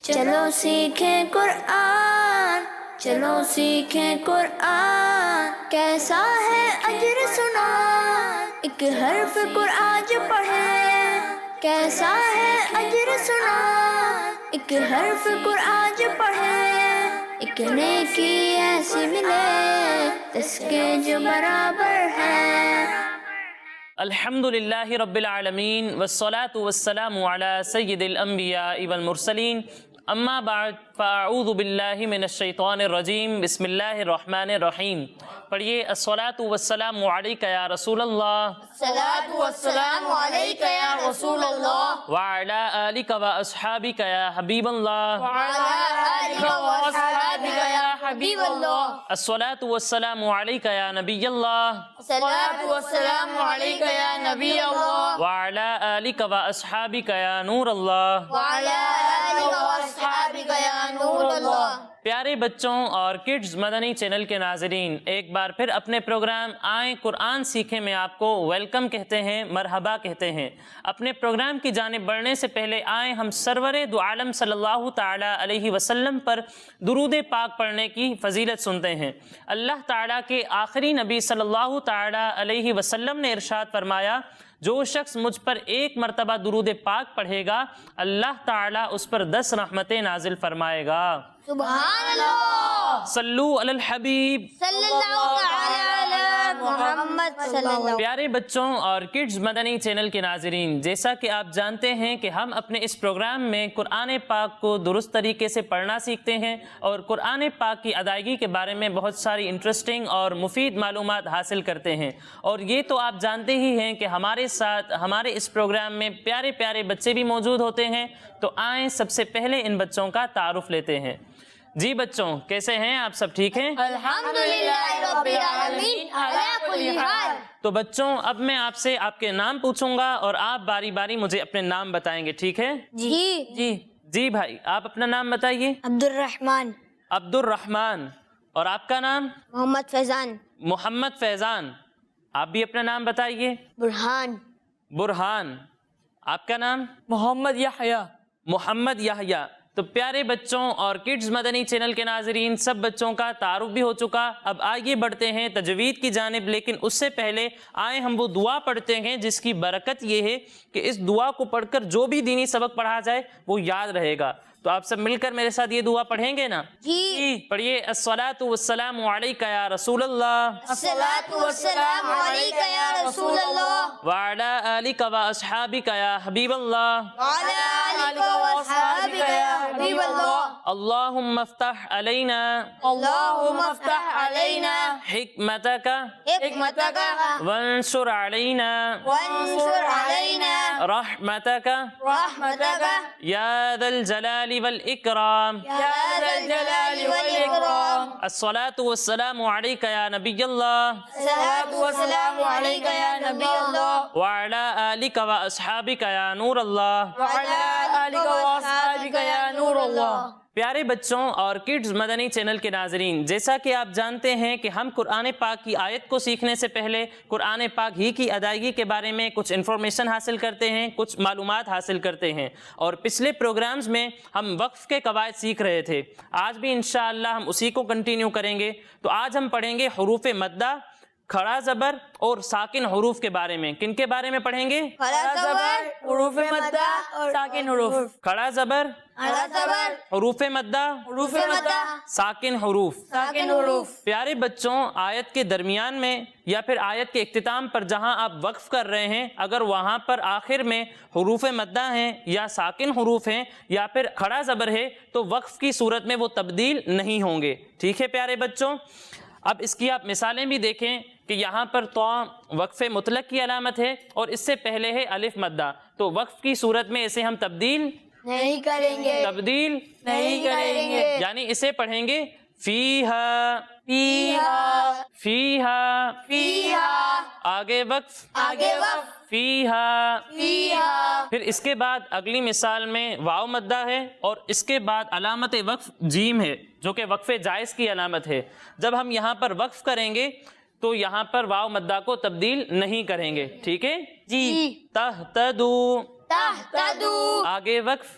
چلو سیکھیں قرآن، چلو سیکھیں قرآن، کیسا ہے اجر سنا، ایک حرف قرآن جو پڑھے، کیسا ہے اجر سنا، ایک حرف قرآن جو پڑھے، ایک نیکی ایسی ملے جس کے جو برابر ہے۔ الحمدللہ رب العالمین والصلاة والسلام علی سید الانبیاء والمرسلین، اما بعد فاعوذ باللہ من الشیطان الرجیم، بسم اللہ الرحمن الرحیم۔ پڑھیے الصلاة والسلام علیک یا رسول اللہ، الصلاة والسلام علیک یا رسول اللہ، وعلی آلک و اصحابک یا حبیب اللہ، وعلی آلک و اصحابک یا حبیب اللہ، الصلاة والسلام علیک یا نبی اللہ، الصلاة والسلام علیک یا نبی اللہ، وعلی آلک و اصحابک یا نور اللہ۔ وعلی آلک و اصحابک یا نور اللہ۔ پیارے بچوں اور کڈز مدنی چینل کے ناظرین، ایک بار پھر اپنے پروگرام آئیں قرآن سیکھیں میں آپ کو ویلکم کہتے ہیں، مرحبا کہتے ہیں۔ اپنے پروگرام کی جانب بڑھنے سے پہلے آئیں ہم سرور دو عالم صلی اللہ تعالیٰ علیہ وسلم پر درود پاک پڑھنے کی فضیلت سنتے ہیں۔ اللہ تعالیٰ کے آخری نبی صلی اللہ تعالیٰ علیہ وسلم نے ارشاد فرمایا، جو شخص مجھ پر ایک مرتبہ درود پاک پڑھے گا اللہ تعالیٰ اس پر 10 رحمتیں نازل فرمائے گا۔ سبحان اللہ، صلو علی الحبیب صلی اللہ تعالی علی محمد صلی اللہ۔ پیارے بچوں اور کڈز مدنی چینل کے ناظرین، جیسا کہ آپ جانتے ہیں کہ ہم اپنے اس پروگرام میں قرآن پاک کو درست طریقے سے پڑھنا سیکھتے ہیں اور قرآن پاک کی ادائیگی کے بارے میں بہت ساری انٹرسٹنگ اور مفید معلومات حاصل کرتے ہیں۔ اور یہ تو آپ جانتے ہی ہیں کہ ہمارے ساتھ ہمارے اس پروگرام میں پیارے پیارے بچے بھی موجود ہوتے ہیں، تو آئیں سب سے پہلے ان بچوں کا تعارف لیتے ہیں۔ جی بچوں، کیسے ہیں آپ؟ سب ٹھیک ہیں؟ الحمدللہ رب العالمین علی کل حال۔ تو بچوں، اب میں آپ سے آپ کے نام پوچھوں گا اور آپ باری باری مجھے اپنے نام بتائیں گے، ٹھیک ہے؟ جی بھائی، آپ اپنا نام بتائیے۔ عبد الرحمن۔ عبد الرحمن۔ اور آپ کا نام؟ محمد فیضان۔ محمد فیضان۔ آپ بھی اپنا نام بتائیے۔ برہان۔ برہان۔ آپ کا نام؟ محمد یحییٰ۔ محمد یحییٰ۔ تو پیارے بچوں اور کڈز مدنی چینل کے ناظرین، سب بچوں کا تعارف بھی ہو چکا۔ اب آئیے بڑھتے ہیں تجوید کی جانب، لیکن اس سے پہلے آئیں ہم وہ دعا پڑھتے ہیں جس کی برکت یہ ہے کہ اس دعا کو پڑھ کر جو بھی دینی سبق پڑھا جائے وہ یاد رہے گا۔ تو آپ سب مل کر میرے ساتھ یہ دعا پڑھیں گے نا؟ جی۔ پڑھیے الصلاۃ والسلام علیک یا رسول اللہ، الصلاۃ والسلام علیک یا رسول اللہ، وعلی آلک و اصحابک یا حبیب اللہ، وعلی آلک و اصحابک یا حبیب اللہ۔ اللہم افتح علینا اللہم افتح علینا حکمتک حکمتک وانشر علینا وانصر علینا رحمتک رحمتک یا ذا الجلال والاکرام۔ یا ذا الجلال والاکرام۔ الصلاة والسلام علیک یا نبی اللہ، الصلاۃ والسلام علیک یا نبی اللہ، وعلی آلک و اصحابک یا نور اللہ۔ وعلی آلک و اصحابک یا نور اللہ۔ پیارے بچوں اور کڈز مدنی چینل کے ناظرین، جیسا کہ آپ جانتے ہیں کہ ہم قرآن پاک کی آیت کو سیکھنے سے پہلے قرآن پاک ہی کی ادائیگی کے بارے میں کچھ انفارمیشن حاصل کرتے ہیں، کچھ معلومات حاصل کرتے ہیں، اور پچھلے پروگرامز میں ہم وقف کے قواعد سیکھ رہے تھے۔ آج بھی انشاءاللہ ہم اسی کو کنٹینیو کریں گے۔ تو آج ہم پڑھیں گے حروف مدہ، کھڑا زبر اور ساکن حروف کے بارے میں۔ کن کے بارے میں پڑھیں گے؟ کھڑا زبر، حروف مدہ اور ساکن حروف۔ کھڑا زبر، کھڑا زبر، حروف مدہ، حروف مدہ، ساکن حروف۔ ساکن حروف۔ پیارے بچوں، آیت کے درمیان میں یا پھر آیت کے اختتام پر جہاں آپ وقف کر رہے ہیں، اگر وہاں پر آخر میں حروف مدہ ہیں یا ساکن حروف ہیں یا پھر کھڑا زبر ہے تو وقف کی صورت میں وہ تبدیل نہیں ہوں گے، ٹھیک ہے پیارے بچوں؟ اب اس کی آپ مثالیں بھی دیکھیں کہ یہاں پر تو وقف مطلق کی علامت ہے اور اس سے پہلے ہے الف مدہ، تو وقف کی صورت میں اسے ہم تبدیل نہیں کریں گے، نہیں کریں گے، یعنی اسے پڑھیں گے فیہا، فیہا، فیہا، فیہا، آگے وقف، آگے وقف، فیہا۔ فیہا، پھر اس کے بعد اگلی مثال میں واو مدہ ہے اور اس کے بعد علامت وقف جیم ہے جو کہ وقف جائز کی علامت ہے۔ جب ہم یہاں پر وقف کریں گے تو یہاں پر واو مدہ کو تبدیل نہیں کریں گے، ٹھیک ہے جی؟ تہتدو، تہتدو، آگے وقف،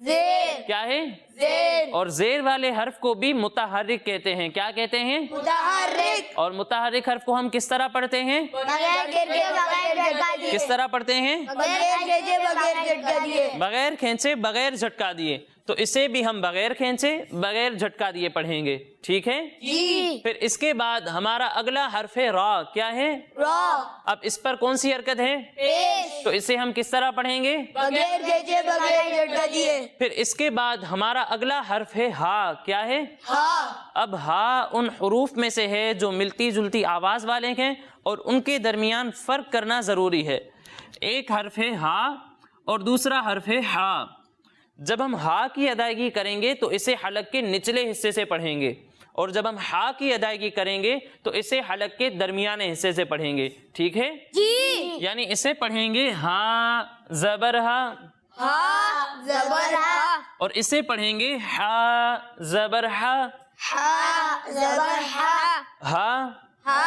زیر کیا ہے؟ زیر اور زیر والے حرف کو بھی متحرک کہتے ہیں. کیا کہتے ہیں؟ متحرک اور متحرک حرف کو ہم کس طرح پڑھتے ہیں؟ بغیر کھینچے بغیر جھٹکا دیے کس طرح پڑھتے ہیں؟ بغیر کھینچے بغیر جھٹکا دیے بغیر کھینچے بغیر جھٹکا دیے. تو اسے بھی ہم بغیر کھینچے بغیر جھٹکا دیے پڑھیں گے. ٹھیک ہے. جی پھر اس کے بعد ہمارا اگلا حرف ہے را. کیا ہے؟ را اب اس پر کون سی حرکت ہے؟ پیش تو اسے ہم کس طرح پڑھیں گے؟ بغیر کھینچے بغیر جھٹکا دیے پھر اس کے بعد ہمارا اگلا حرف ہے ہا. کیا ہے؟ ہاں اب ہا ان حروف میں سے ہے جو ملتی جلتی آواز والے ہیں اور ان کے درمیان فرق کرنا ضروری ہے. ایک حرف ہے ہا اور دوسرا حرف ہے ہا. جب ہم ہا کی ادائیگی کریں گے تو اسے حلق کے نچلے حصے سے پڑھیں گے اور جب ہم ہا کی ادائیگی کریں گے تو اسے حلق کے درمیانے حصے سے پڑھیں گے. ٹھیک ہے. جی یعنی اسے پڑھیں گے ہا زبر ہا ہا زبر ہا اور اسے پڑھیں گے ہا زبر ہا ہا زبر ہا ہا ہا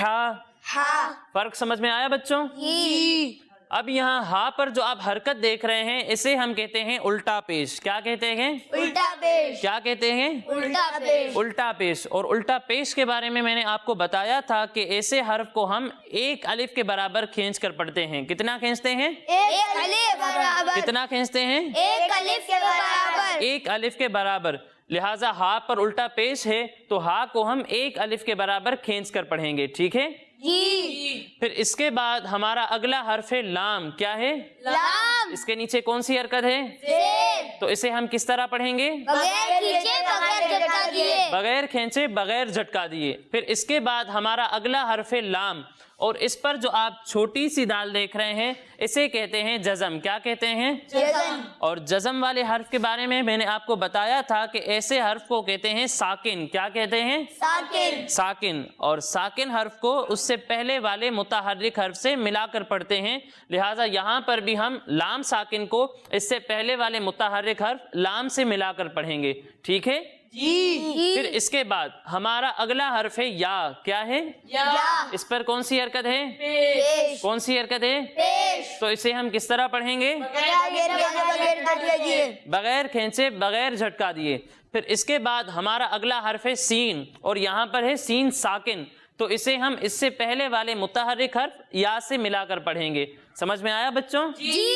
ہا. ہا فرق سمجھ میں آیا بچوں؟ جی اب یہاں ہا پر جو آپ حرکت دیکھ رہے ہیں اسے ہم کہتے ہیں الٹا پیش. کیا کہتے ہیں؟ الٹا پیش کیا کہتے ہیں؟ الٹا پیش الٹا پیش. اور الٹا پیش کے بارے میں نے آپ کو بتایا تھا کہ ایسے حرف کو ہم ایک الف کے برابر کھینچ کر پڑھتے ہیں. کتنا کھینچتے ہیں؟ ایک الف برابر کتنا کھینچتے ہیں؟ ایک الف کے برابر ایک الف کے برابر. لہٰذا ہا پر الٹا پیش ہے تو ہا کو ہم ایک الف کے برابر کھینچ کر پڑھیں گے. ٹھیک ہے. جی پھر اس کے بعد ہمارا اگلا حرف ہے لام. کیا ہے؟ لام اس کے نیچے کون سی حرکت ہے؟ زیر تو اسے ہم کس طرح پڑھیں گے؟ بغیر کھینچے بغیر جھٹکا دیے بغیر کھینچے بغیر جھٹکا دیے. پھر اس کے بعد ہمارا اگلا حرف ہے لام اور اس پر جو آپ چھوٹی سی دال دیکھ رہے ہیں اسے کہتے ہیں جزم. کیا کہتے ہیں؟ جزم اور جزم والے حرف کے بارے میں نے آپ کو بتایا تھا کہ ایسے حرف کو کہتے ہیں ساکن. کیا کہتے ہیں؟ ساکن ساکن. اور ساکن حرف کو اس سے پہلے والے متحرک حرف سے ملا کر پڑھتے ہیں. لہٰذا یہاں پر بھی ہم لام ساکن کو اس سے پہلے والے متحرک حرف لام سے ملا کر پڑھیں گے. ٹھیک ہے. جی پھر اس کے بعد ہمارا اگلا حرف ہے یا. کیا ہے؟ یا اس پر کون سی حرکت ہے؟ پیش کون سی حرکت ہے؟ پیش تو اسے ہم کس طرح پڑھیں گے؟ بغیر کھینچے بغیر جھٹکا دیے بغیر کھینچے بغیر جھٹکا دیے. پھر اس کے بعد ہمارا اگلا حرف ہے سین اور یہاں پر ہے سین ساکن تو اسے ہم اس سے پہلے والے متحرک حرف یا سے ملا کر پڑھیں گے. سمجھ میں آیا بچوں؟ جی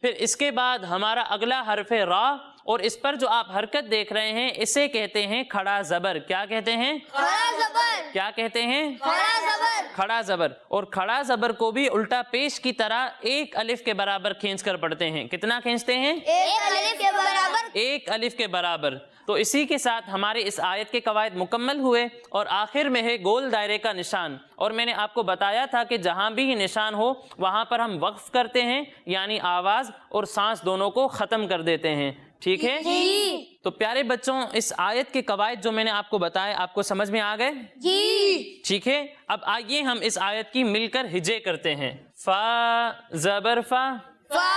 پھر اس کے بعد ہمارا اگلا حرف ہے را اور اس پر جو آپ حرکت دیکھ رہے ہیں اسے کہتے ہیں کھڑا زبر. کیا کہتے ہیں؟ کھڑا زبر کیا کہتے ہیں؟ کھڑا زبر کھڑا زبر. اور کھڑا زبر کو بھی الٹا پیش کی طرح ایک الف کے برابر کھینچ کر پڑھتے ہیں. کتنا کھینچتے ہیں؟ ایک الف کے برابر ایک الف کے برابر. تو اسی کے ساتھ ہمارے اس آیت کے قواعد مکمل ہوئے اور آخر میں ہے گول دائرے کا نشان. اور میں نے آپ کو بتایا تھا کہ جہاں بھی یہ نشان ہو وہاں پر ہم وقف کرتے ہیں یعنی آواز اور سانس دونوں کو ختم کر دیتے ہیں. ٹھیک ہے. جی تو پیارے بچوں اس آیت کے قواعد جو میں نے آپ کو بتائے آپ کو سمجھ میں آ گئے؟ جی ٹھیک ہے. اب آئیے ہم اس آیت کی مل کر ہجے کرتے ہیں. فا زبر فا فا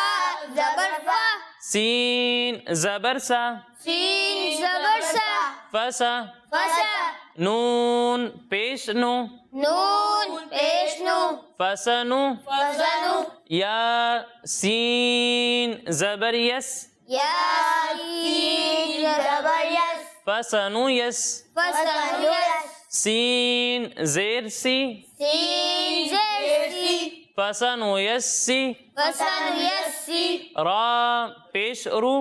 زبر فا سین زبر سا سین زبر سا فسا فسا نون پیش نو نون پیش نو فسنو فسنو یا سین زبر یس یا سین زبر یس فسنو یس فسنو یس سین زیر سی سین زیر سی فسنو یس سی فسنو یس سی را پیش رو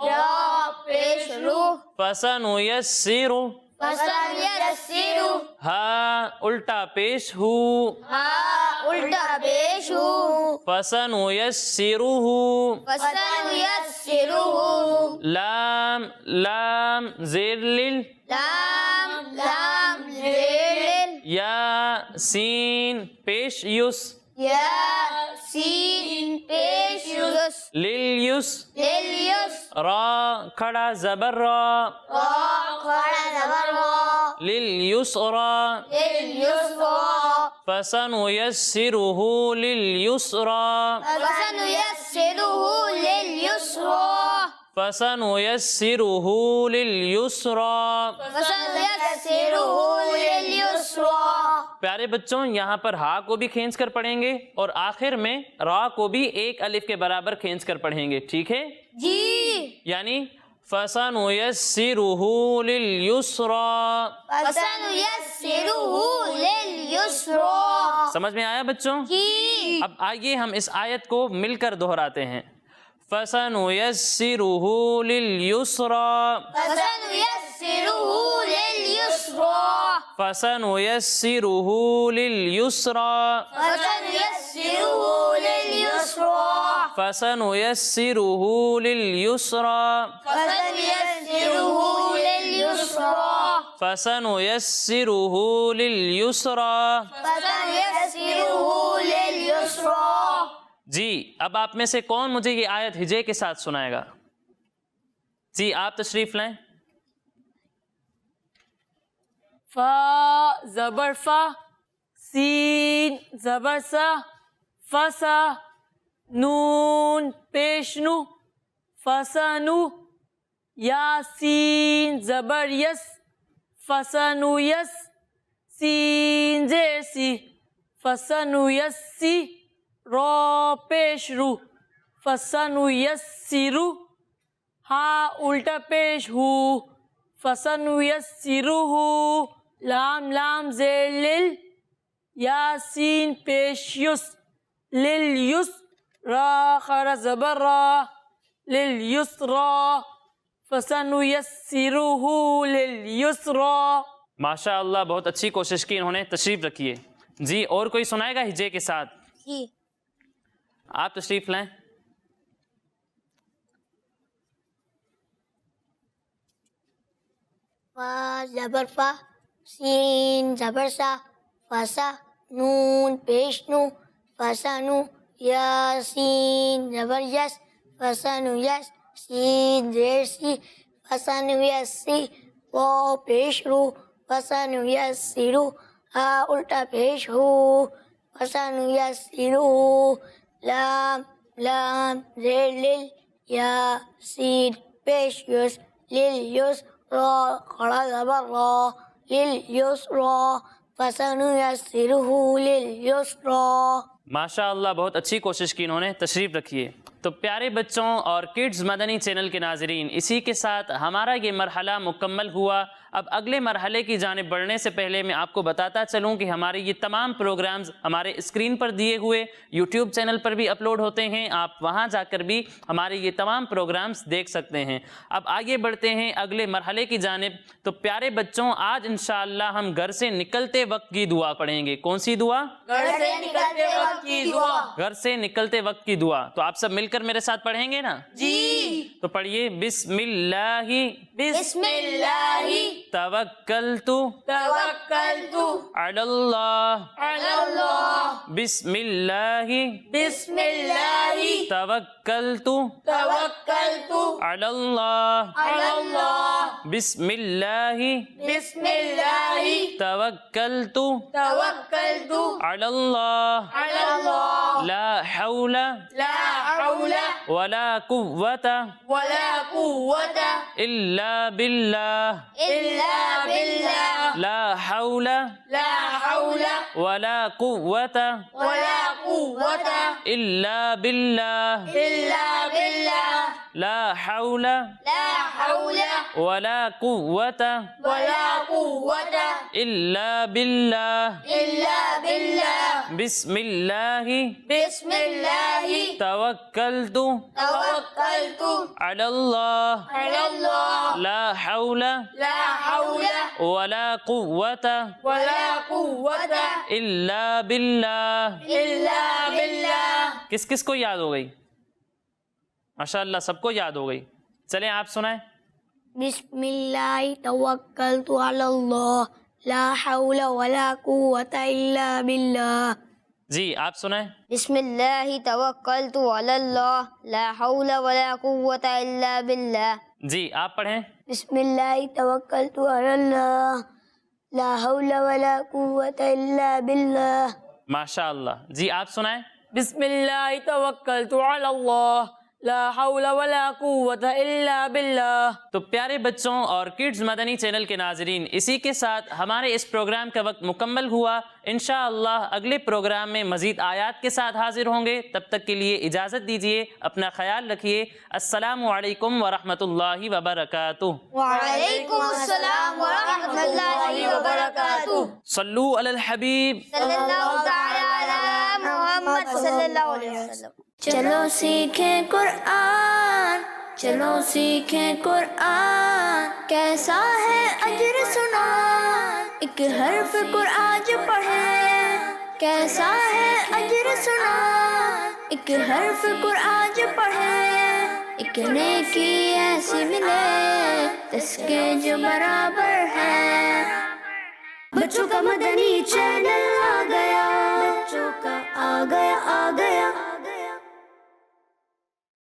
را پیش رو فسنو یس سی رو فسنو یس سی رو ہا الٹا پیش ہو ہا الٹا پیش ہو فسنو یس سی رو فسنو یس سی رو لام لام زیر لل لام لام زیر یا سین پیش یس یا سین پیش یس لل یس لیلیس را کھڑا زبر را را کھڑا زبر را لل یس را لیلیس را فسنو یس سی رو لل یس را فسنو یس سی رو لیلیس را فسنو یس سی رو لل یس را فسنو یس سی رو لیلیس را پیارے بچوں یہاں پر ہا کو بھی کھینچ کر پڑھیں گے اور آخر میں را کو بھی ایک الف کے برابر کھینچ کر پڑھیں گے، ٹھیک ہے؟ جی. یعنی فَسَنُيَسِّرُهُ لِلْيُسْرَى. فَسَنُيَسِّرُهُ لِلْيُسْرَى. سمجھ میں آیا بچوں؟ جی. اب آئیے ہم اس آیت کو مل کر دہراتے ہیں. فَسَنُيَسِّرُهُ لِلْيُسْرَى. فَسَنُيَسِّرُهُ لِلْيُسْرَى. فَسَنُيَسِّرُهُ لِلْيُسْرَى. فَسَنُيَسِّرُهُ لِلْيُسْرَى. فَسَنُيَسِّرُهُ لِلْيُسْرَى. فَسَنُيَسِّرُهُ لِلْيُسْرَى. فَسَنُيَسِّرُهُ لِلْيُسْرَى. فَسَنُيَسِّرُهُ لِلْيُسْرَى. جی اب آپ میں سے کون مجھے یہ آیت ہجے کے ساتھ سنائے گا؟ جی آپ تشریف لائیں. فا زبر فا، سین زبر سا، فسا، نون پیش نو، فسنو، یاسین زبر یس، فسنو یس، سین زیر سی، فسنو یسی، رو پیش رو، فسنو یسیرو، ہا الٹا پیش ہو، فسنو یسیرو، لام لام زیر لل، یاسین پیش یس، لل یس، را خر زبر را، لل یس را، فسنو یسیرو لل یس را. ماشاء اللہ بہت اچھی کوشش کی انہوں نے. تشریف رکھیے. جی اور کوئی سنائے گا ہجے کے ساتھ؟ جی. آپ تشریف لائیں. فا زبر فا، سین زبر سا، فسا، نون پیش نو، فسنو، یاسین زبر یس، فسنو یس، سین زیر سی، فسنو یسی، رو پیش رو، فسنو یسیرو، ہا الٹا پیش ہو، فسنو یسیرو، لام لام زیر لل، یاسین پیش یس، لل یس، را کھڑا زبر را، لل یس را، فسنو یسرہ لل یسرا. ماشاء اللہ بہت اچھی کوشش کی انہوں نے. تشریف رکھیے. تو پیارے بچوں اور کڈز مدنی چینل کے ناظرین، اسی کے ساتھ ہمارا یہ مرحلہ مکمل ہوا. اب اگلے مرحلے کی جانب بڑھنے سے پہلے میں آپ کو بتاتا چلوں کہ ہمارے یہ تمام پروگرامز ہمارے اسکرین پر دیے ہوئے یوٹیوب چینل پر بھی اپلوڈ ہوتے ہیں. آپ وہاں جا کر بھی ہمارے یہ تمام پروگرامز دیکھ سکتے ہیں. اب آگے بڑھتے ہیں اگلے مرحلے کی جانب. تو پیارے بچوں آج انشاءاللہ ہم گھر سے نکلتے وقت کی دعا پڑھیں گے. کون سی دعا؟ گھر سے نکلتے وقت کی دعا. گھر سے نکلتے وقت کی دعا. تو آپ سب مل کر میرے ساتھ پڑھیں گے نا؟ جی. تو پڑھیے. بسم اللہ بسم اللہ توکلت توکلت علی اللہ. علی اللہ. بسم اللہ بسم اللہ توکلت توکلت علی اللہ. علی اللہ. بسم اللہ بسم اللہ توکلت توکلت علی اللہ. علی اللہ. لا حول لا حول ولا قوة ولا قوة إلا بالله. إلا بالله. لا حول لا حول ولا قوة ولا قوة إلا بالله. إلا بالله. لا حول لا حول ولا قوة ولا قوة إلا بالله. إلا بالله. بسم الله بسم الله توكلت توكلت على الله. على الله. لا حول لا حول ولا قوة ولا قوة إلا بالله. إلا بالله. کس کس کو یاد ہو گئی؟ ماشاءاللہ سب کو یاد ہو گئی. چلیں آپ سنائیں. بسم الله توكلت على الله لا حول ولا قوة إلا بالله. جی آپ سنائیں. بسم الله توكلت على الله لا حول ولا قوة إلا بالله. جی آپ پڑھیں. بسم الله توكلت على الله لا حول ولا قوة إلا بالله. ماشاءاللہ. جی آپ سنائیں. بسم اللہ توکلت علی اللہ لا حول ولا قوة إلا بالله. تو پیارے بچوں اور کڈز مدنی چینل کے ناظرین، اسی کے ساتھ ہمارے اس پروگرام کا وقت مکمل ہوا. انشاءاللہ اگلے پروگرام میں مزید آیات کے ساتھ حاضر ہوں گے. تب تک کے لیے اجازت دیجیے، اپنا خیال رکھیے. السلام علیکم ورحمۃ اللہ وبرکاتہ. وعلیکم السلام ورحمۃ اللہ وبرکاتہ. صلو علی الحبیب. صلی اللہ تعالی علی محمد صلی اللہ علیہ وسلم. چلو سیکھیں قرآن، چلو سیکھیں قرآن، کیسا ہے اجر سنا، ایک حرف قرآن جو پڑھے. کیسا ہے اجر سنا، ایک حرف قرآن جو پڑھے. ایک نیکی ایسی ملے جس کے جو برابر ہے. بچوں کا مدنی چینل آ گیا، بچوں کا آ گیا.